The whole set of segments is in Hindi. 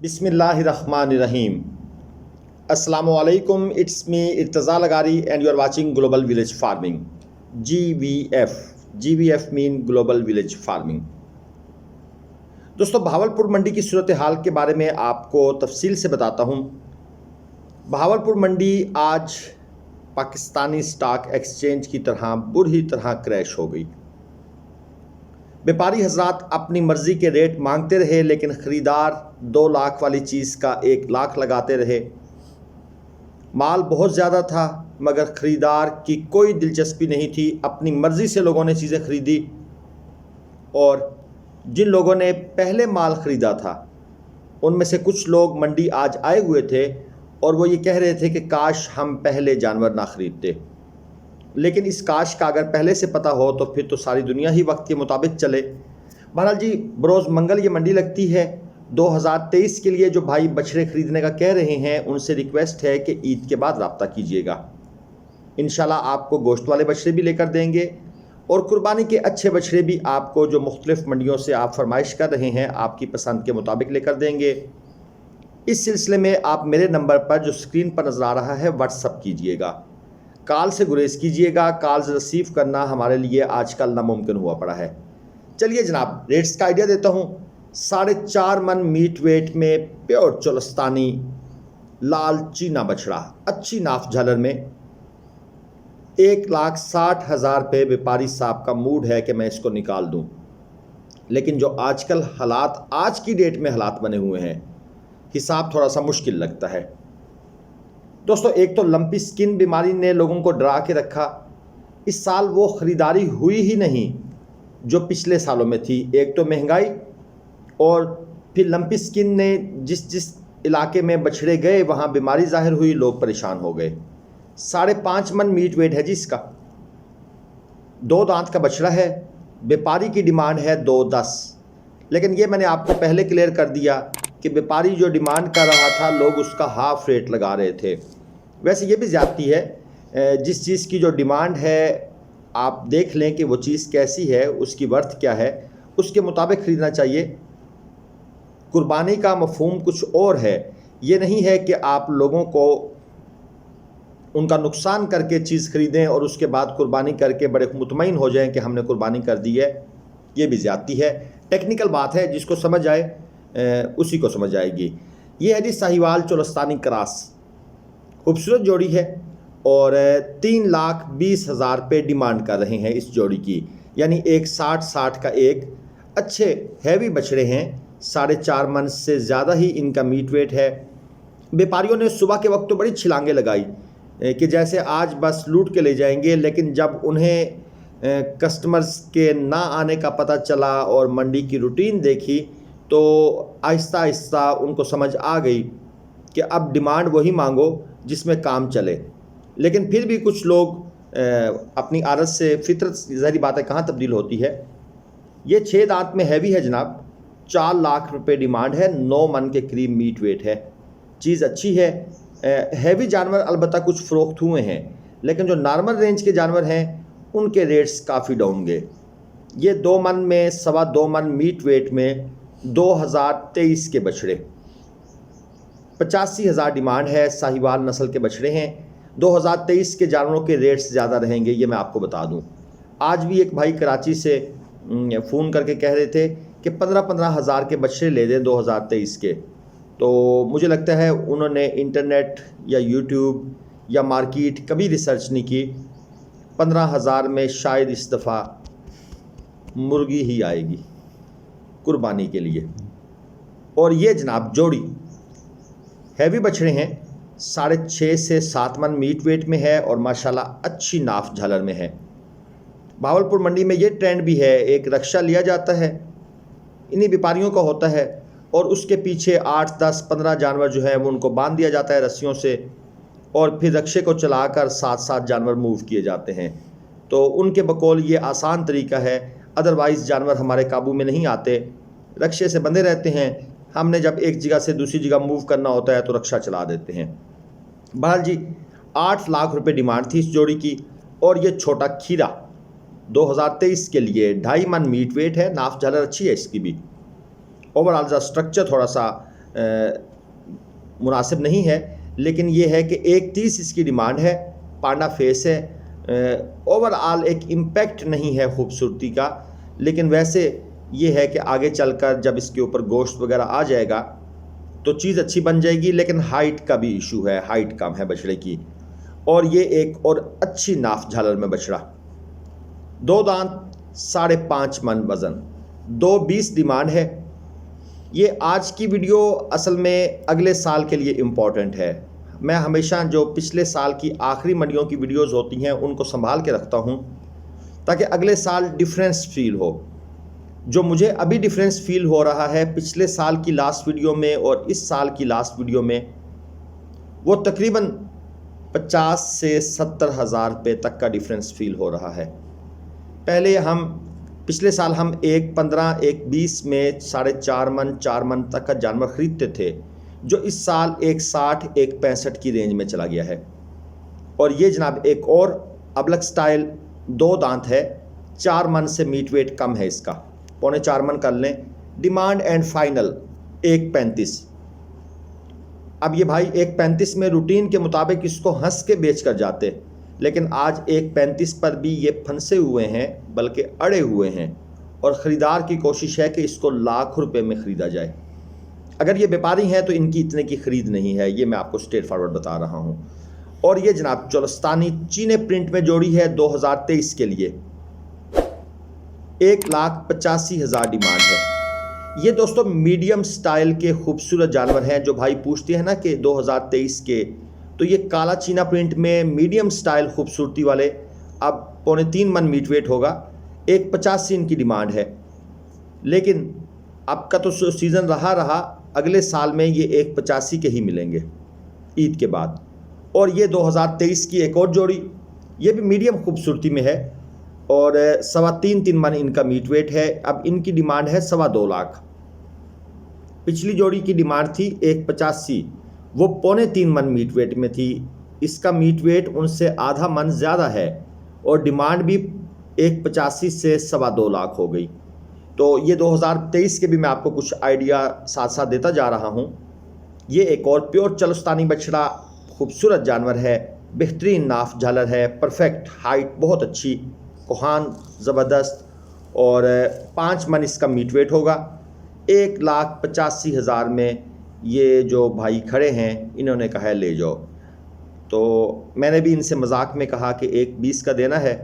बिस्मिल्लाहिर्रहमानिर्रहीम। अस्सलामुअलैकुम, it's me Irtaza Lagari and you are watching global village farming. GVF mean global village farming. दोस्तों, बहावलपुर मंडी की सूरत हाल के बारे में आपको तफसील से बताता हूँ। बहावलपुर मंडी आज पाकिस्तानी स्टॉक एक्सचेंज की तरह बुरी तरह क्रैश हो गई। व्यापारी हजरात अपनी मर्ज़ी के रेट मांगते रहे, लेकिन ख़रीदार 2 लाख वाली चीज़ का 1 लाख लगाते रहे। माल बहुत ज़्यादा था मगर ख़रीदार की कोई दिलचस्पी नहीं थी। अपनी मर्ज़ी से लोगों ने चीज़ें ख़रीदी और जिन लोगों ने पहले माल ख़रीदा था उनमें से कुछ लोग मंडी आज आए हुए थे और वो ये कह रहे थे कि काश हम पहले जानवर ना ख़रीदते। लेकिन इस काश का अगर पहले से पता हो तो फिर तो सारी दुनिया ही वक्त के मुताबिक चले। बहरहाल जी, बरोज़ मंगल ये मंडी लगती है। 2023 के लिए जो भाई बछड़े ख़रीदने का कह रहे हैं उनसे रिक्वेस्ट है कि ईद के बाद रब्ता कीजिएगा। इंशाल्लाह आपको गोश्त वाले बछड़े भी लेकर देंगे और कुर्बानी के अच्छे बछड़े भी आपको, जो मुख्तलिफ़ मंडियों से आप फरमाइश कर रहे हैं, आपकी पसंद के मुताबिक लेकर देंगे। इस सिलसिले में आप मेरे नंबर पर जो स्क्रीन पर नज़र आ रहा है व्हाट्सअप कीजिएगा। कॉल से गुरेज कीजिएगा। कॉल्स रिसीव करना हमारे लिए आजकल नामुमकिन हुआ पड़ा है। चलिए जनाब, रेट्स का आइडिया देता हूँ। 4.5 मन मीट वेट में प्योर चोलस्तानी लाल चीना बछड़ा अच्छी नाफ झालर में 1,60,000 रुपये। व्यापारी साहब का मूड है कि मैं इसको निकाल दूँ, लेकिन जो आजकल हालात, आज की डेट में हालात बने हुए हैं, हिसाब थोड़ा सा मुश्किल लगता है। दोस्तों, एक तो लंपी स्किन बीमारी ने लोगों को डरा के रखा। इस साल वो ख़रीदारी हुई ही नहीं जो पिछले सालों में थी। एक तो महंगाई और फिर लंपी स्किन ने जिस इलाके में बछड़े गए वहाँ बीमारी ज़ाहिर हुई, लोग परेशान हो गए। 5.5 मन मीट वेट है जी इसका। 2 दांत का बछड़ा है। व्यापारी की डिमांड है 2.10, लेकिन ये मैंने आपको पहले क्लियर कर दिया कि व्यापारी जो डिमांड कर रहा था लोग उसका हाफ रेट लगा रहे थे। वैसे ये भी ज़्यादती है। जिस चीज़ की जो डिमांड है आप देख लें कि वो चीज़ कैसी है, उसकी वर्थ क्या है, उसके मुताबिक ख़रीदना चाहिए। कुर्बानी का मफ़हूम कुछ और है। ये नहीं है कि आप लोगों को उनका नुकसान करके चीज़ ख़रीदें और उसके बाद कुर्बानी करके बड़े मुतमईन हो जाएं कि हमने कुर्बानी कर दी है। ये भी ज़्यादती है। टेक्निकल बात है, जिसको समझ आए उसी को समझ आएगी। ये है जी साहिवाल चोलस्तानी क्रॉस। खूबसूरत जोड़ी है और 3,20,000 रुपये डिमांड कर रहे हैं इस जोड़ी की, यानी एक 60 का एक। अच्छे हैवी बछड़े हैं। 4.5 मन से ज़्यादा ही इनका मीट वेट है। व्यापारियों ने सुबह के वक्त तो बड़ी छिलांगे लगाई कि जैसे आज बस लूट के ले जाएंगे, लेकिन जब उन्हें कस्टमर्स के ना आने का पता चला और मंडी की रूटीन देखी तो आहिस्ता आहिस्ता उनको समझ आ गई कि अब डिमांड वही मांगो जिसमें काम चले। लेकिन फिर भी कुछ लोग अपनी आदत से, फितरत ज़ाहिर बात है कहाँ तब्दील होती है। ये 6 दांत में हैवी है जनाब। 4 लाख रुपए डिमांड है। 9 मन के करीब मीट वेट है। चीज़ अच्छी है। हैवी जानवर अलबत्ता कुछ फ़रोख्त हुए हैं, लेकिन जो नॉर्मल रेंज के जानवर हैं उनके रेट्स काफ़ी डाउन गए। ये 2 मन में 2.25 मन मीट वेट में 2023 के बछड़े 85,000 डिमांड है। साहिवाल नस्ल के बछड़े हैं। 2023 के जानवरों के रेट्स ज़्यादा रहेंगे, ये मैं आपको बता दूं। आज भी एक भाई कराची से फ़ोन करके कह रहे थे कि 15-15 हज़ार के बछड़े ले दें 2023 के। तो मुझे लगता है उन्होंने इंटरनेट या यूट्यूब या मार्केट कभी रिसर्च नहीं की। 15,000 में शायद इस दफ़ा मुर्गी ही आएगी कुर्बानी के लिए। और ये जनाब जोड़ी हैवी बछड़े हैं। 6.5 से 7 मन मीट वेट में है और माशाल्लाह अच्छी नाफ झालर में है। बहावलपुर मंडी में ये ट्रेंड भी है, एक रक्षा लिया जाता है, इन्हीं व्यापारियों का होता है, और उसके पीछे 8, 10, 15 जानवर जो है वो उनको बांध दिया जाता है रस्सियों से, और फिर रक्षे को चलाकर 7-7 जानवर मूव किए जाते हैं। तो उनके बकौल ये आसान तरीका है। अदरवाइज़ जानवर हमारे काबू में नहीं आते, रक्षे से बंधे रहते हैं। हमने जब एक जगह से दूसरी जगह मूव करना होता है तो रक्षा चला देते हैं। बहरहाल जी, 8 लाख रुपए डिमांड थी इस जोड़ी की। और ये छोटा खीरा 2023 के लिए 2.5 मन मीट वेट है। नाफ झालर अच्छी है इसकी भी। ओवरऑल द स्ट्रक्चर थोड़ा सा मुनासिब नहीं है, लेकिन ये है कि 1.30 इसकी डिमांड है। पांडा फेस है, ओवरऑल एक इम्पैक्ट नहीं है खूबसूरती का, लेकिन वैसे ये है कि आगे चलकर जब इसके ऊपर गोश्त वगैरह आ जाएगा तो चीज़ अच्छी बन जाएगी। लेकिन हाइट का भी इशू है, हाइट कम है बछड़े की। और ये एक और अच्छी नाफ झालर में बछड़ा, 2 दांत, 5.5 मन वज़न, 2.20 डिमांड है। ये आज की वीडियो असल में अगले साल के लिए इम्पॉर्टेंट है। मैं हमेशा जो पिछले साल की आखिरी मंडियों की वीडियोस होती हैं उनको संभाल के रखता हूं ताकि अगले साल डिफरेंस फील हो। जो मुझे अभी डिफरेंस फील हो रहा है पिछले साल की लास्ट वीडियो में और इस साल की लास्ट वीडियो में, वो तकरीबन 50 से 70 हज़ार रुपये तक का डिफरेंस फील हो रहा है। पहले पिछले साल हम 1.15, 1.20 में 4.5 मन, 4 मन तक का जानवर ख़रीदते थे, जो इस साल 1.60, 1.65 की रेंज में चला गया है। और ये जनाब एक और अबलक स्टाइल 2 दांत है, 4 मन से मीट वेट कम है इसका, 3.25 मन कर लें। Demand and final 1.35। अब ये भाई 1.35 में रूटीन के मुताबिक इसको हंस के बेच कर जाते, लेकिन आज 1.35 पर भी ये फंसे हुए हैं, बल्कि अड़े हुए हैं। और ख़रीदार की कोशिश है कि इसको लाख रुपए में ख़रीदा जाए। अगर ये व्यापारी हैं तो इनकी इतने की ख़रीद नहीं है, ये मैं आपको स्ट्रेट फॉरवर्ड बता रहा हूँ। और ये जनाब चोलस्तानी चीने प्रिंट में जोड़ी है 2023 के लिए, 1,85,000 डिमांड है। ये दोस्तों मीडियम स्टाइल के खूबसूरत जानवर हैं। जो भाई पूछते हैं ना कि 2023 के, तो ये काला चीना प्रिंट में मीडियम स्टाइल खूबसूरती वाले अब 3.25 मन मीट वेट होगा, 1.85 इनकी डिमांड है। लेकिन अब का तो सीज़न रहा, अगले साल में ये 1.85 के ही मिलेंगे ईद के बाद। और ये 2023 की एक और जोड़ी, ये भी मीडियम खूबसूरती में है और 3.25 मन इनका मीट वेट है। अब इनकी डिमांड है 2.25 लाख। पिछली जोड़ी की डिमांड थी 1.85, वो 3.25 मन मीट वेट में थी। इसका मीट वेट उनसे आधा मन ज़्यादा है और डिमांड भी 1.85 से 2.25 लाख हो गई। तो ये 2023 के भी मैं आपको कुछ आइडिया साथ साथ देता जा रहा हूँ। ये एक और प्योर चलस्तानी बछड़ा, खूबसूरत जानवर है, बेहतरीन नाफ झालर है, परफेक्ट हाइट बहुत अच्छी, कोहान ज़बरदस्त, और 5 मन इसका मीट वेट होगा। 1,85,000 में ये जो भाई खड़े हैं इन्होंने कहा है ले जाओ। तो मैंने भी इनसे मजाक में कहा कि 1.20 का देना है,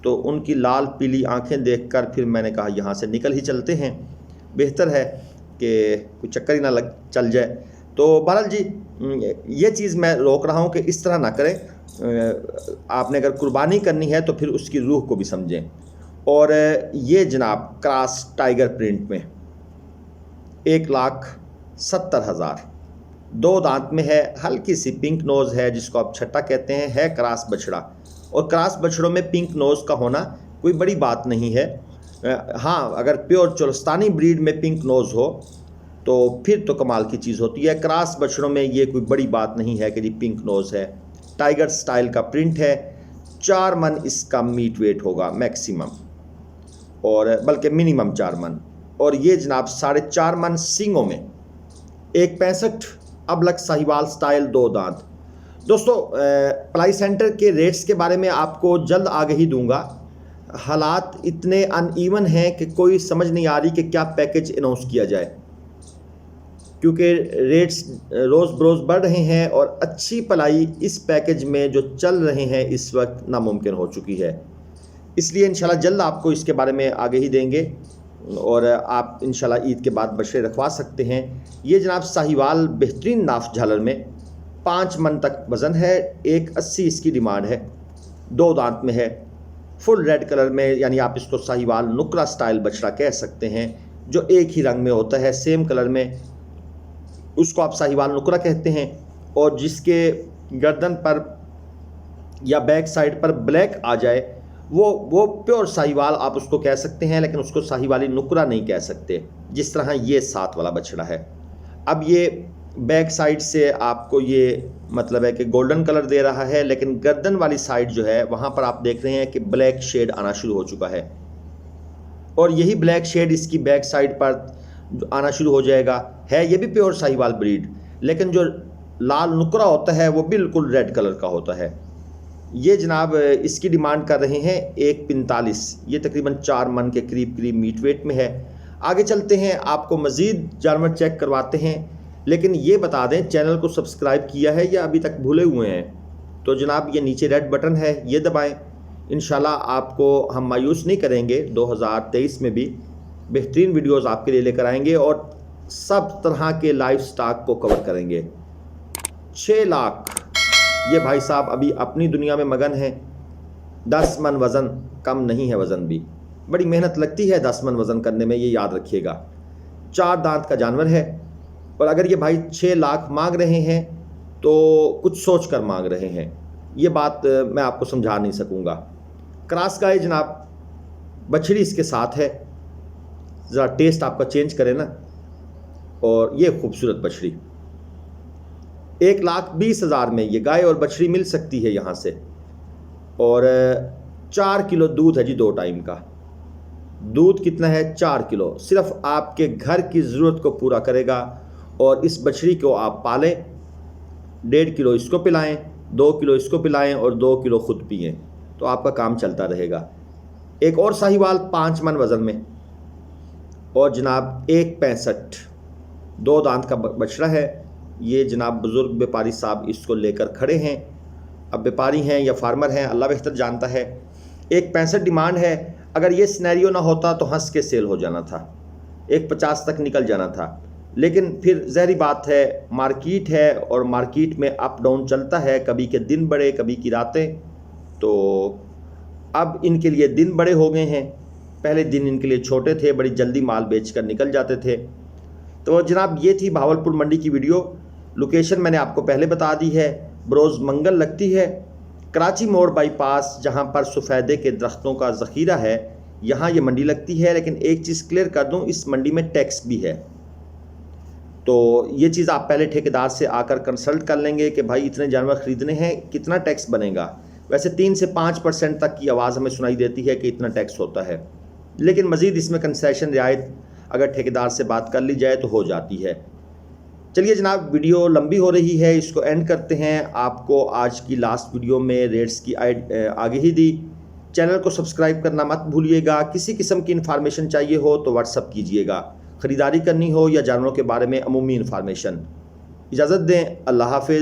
तो उनकी लाल पीली आंखें देखकर फिर मैंने कहा यहाँ से निकल ही चलते हैं, बेहतर है कि कोई चक्कर ही ना लग चल जाए। तो बहरहाल जी ये चीज़ मैं रोक रहा हूँ कि इस तरह ना करें। आपने अगर कुर्बानी करनी है तो फिर उसकी रूह को भी समझें। और ये जनाब क्रॉस टाइगर प्रिंट में 1,70,000, 2 दांत में है, हल्की सी पिंक नोज़ है जिसको आप छट्टा कहते हैं, है क्रॉस बछड़ा। और क्रॉस बछड़ों में पिंक नोज़ का होना कोई बड़ी बात नहीं है। हाँ, अगर प्योर चोलस्तानी ब्रीड में पिंक नोज़ हो तो फिर तो कमाल की चीज़ होती है। क्रॉस बछड़ों में ये कोई बड़ी बात नहीं है कि जी पिंक नोज़ है। टाइगर स्टाइल का प्रिंट है, 4 मन इसका मीट वेट होगा मैक्सिमम, और बल्कि मिनिमम 4 मन। और ये जनाब 4.5 मन सींगों में, 1.65 अबलक साहिवाल स्टाइल 2 दांत। दोस्तों पलाई सेंटर के रेट्स के बारे में आपको जल्द आगाही दूंगा। हालात इतने अनइवन हैं कि कोई समझ नहीं आ रही कि क्या पैकेज अनाउंस किया जाए, क्योंकि रेट्स रोज़ बरोज़ बढ़ रहे हैं और अच्छी पलाई इस पैकेज में जो चल रहे हैं इस वक्त नामुमकिन हो चुकी है। इसलिए इंशाल्लाह जल्द आपको इसके बारे में आगाही देंगे और आप इंशाल्लाह ईद के बाद बछड़े रखवा सकते हैं। ये जनाब साहिवाल बेहतरीन नाफ झालर में 5 मन तक वज़न है, 1.80 इसकी डिमांड है, 2 दांत में है, फुल रेड कलर में, यानी आप इसको साहिवाल नुकरा स्टाइल बछड़ा कह सकते हैं, जो एक ही रंग में होता है, सेम कलर में, उसको आप साहिवाल नुकरा कहते हैं। और जिसके गर्दन पर या बैक साइड पर ब्लैक आ जाए वो प्योर साहिवाल आप उसको कह सकते हैं, लेकिन उसको साहिवाली नुकरा नहीं कह सकते, जिस तरह ये 7 वाला बछड़ा है। अब ये बैक साइड से आपको ये मतलब है कि गोल्डन कलर दे रहा है, लेकिन गर्दन वाली साइड जो है वहाँ पर आप देख रहे हैं कि ब्लैक शेड आना शुरू हो चुका है। और यही ब्लैक शेड इसकी बैक साइड पर आना शुरू हो जाएगा। है ये भी प्योर साहिवाल ब्रीड, लेकिन जो लाल नुकरा होता है वो बिल्कुल रेड कलर का होता है। ये जनाब इसकी डिमांड कर रहे हैं 1.45, ये तकरीबन 4 मन के करीब करीब मीट वेट में है। आगे चलते हैं, आपको मज़ीद जानवर चेक करवाते हैं, लेकिन ये बता दें चैनल को सब्सक्राइब किया है या अभी तक भूले हुए हैं तो जनाब ये नीचे रेड बटन है, ये दबाएं। इंशाल्लाह आपको हम मायूस नहीं करेंगे, 2023 में भी बेहतरीन वीडियोस आपके लिए लेकर आएंगे और सब तरह के लाइव स्टॉक को कवर करेंगे। 6 लाख ये भाई साहब अभी अपनी दुनिया में मगन है। 10 मन वज़न कम नहीं है, वज़न भी बड़ी मेहनत लगती है 10 मन वज़न करने में, ये याद रखिएगा। 4 दांत का जानवर है और अगर ये भाई 6 लाख मांग रहे हैं तो कुछ सोच कर मांग रहे हैं, ये बात मैं आपको समझा नहीं सकूँगा। क्रॉस गाय जनाब, बछड़ी इसके साथ है, ज़रा टेस्ट आपका चेंज करे ना। और ये खूबसूरत बछड़ी 1,20,000 में ये गाय और बछड़ी मिल सकती है यहाँ से। और 4 किलो दूध है जी, 2 टाइम का दूध कितना है, 4 किलो, सिर्फ आपके घर की ज़रूरत को पूरा करेगा। और इस बछड़ी को आप पालें, 1.5 किलो इसको पिलाएं, 2 किलो इसको पिलाएं और 2 किलो खुद पिएं, तो आपका काम चलता रहेगा। एक और साहिवाल 5 मन वज़न में और जनाब 1.65, 2 दांत का बछड़ा है। ये जनाब बुज़ुर्ग व्यापारी साहब इसको लेकर खड़े हैं। अब व्यापारी हैं या फार्मर हैं अल्लाह बेहतर जानता है। 1.65 डिमांड है। अगर ये सिनेरियो ना होता तो हंस के सेल हो जाना था, 1.50 तक निकल जाना था, लेकिन फिर ज़हरी बात है, मार्केट है और मार्केट में अप डाउन चलता है, कभी के दिन बड़े कभी की रातें। तो अब इनके लिए दिन बड़े हो गए हैं, पहले दिन इनके लिए छोटे थे, बड़ी जल्दी माल बेचकर निकल जाते थे। तो जनाब ये थी भावलपुर मंडी की वीडियो। लोकेशन मैंने आपको पहले बता दी है, बरोज़ मंगल लगती है, कराची मोड़ बाईपास, जहां पर सफ़ेदे के दरख्तों का ज़ख़ीरा है, यहाँ ये मंडी लगती है। लेकिन एक चीज़ क्लियर कर दूं, इस मंडी में टैक्स भी है, तो ये चीज़ आप पहले ठेकेदार से आकर कंसल्ट कर लेंगे कि भाई इतने जानवर ख़रीदने हैं, कितना टैक्स बनेगा। वैसे 3 से 5% तक की आवाज़ हमें सुनाई देती है कि इतना टैक्स होता है, लेकिन मज़ीद इसमें कंसेशन रियायत अगर ठेकेदार से बात कर ली जाए तो हो जाती है। चलिए जनाब, वीडियो लंबी हो रही है, इसको एंड करते हैं। आपको आज की लास्ट वीडियो में रेट्स की आगे ही दी। चैनल को सब्सक्राइब करना मत भूलिएगा। किसी किस्म की इन्फॉर्मेशन चाहिए हो तो व्हाट्सअप कीजिएगा, ख़रीदारी करनी हो या जानवरों के बारे में अमूमी इन्फॉर्मेशन। इजाज़त दें, अल्लाह हाफ़िज़।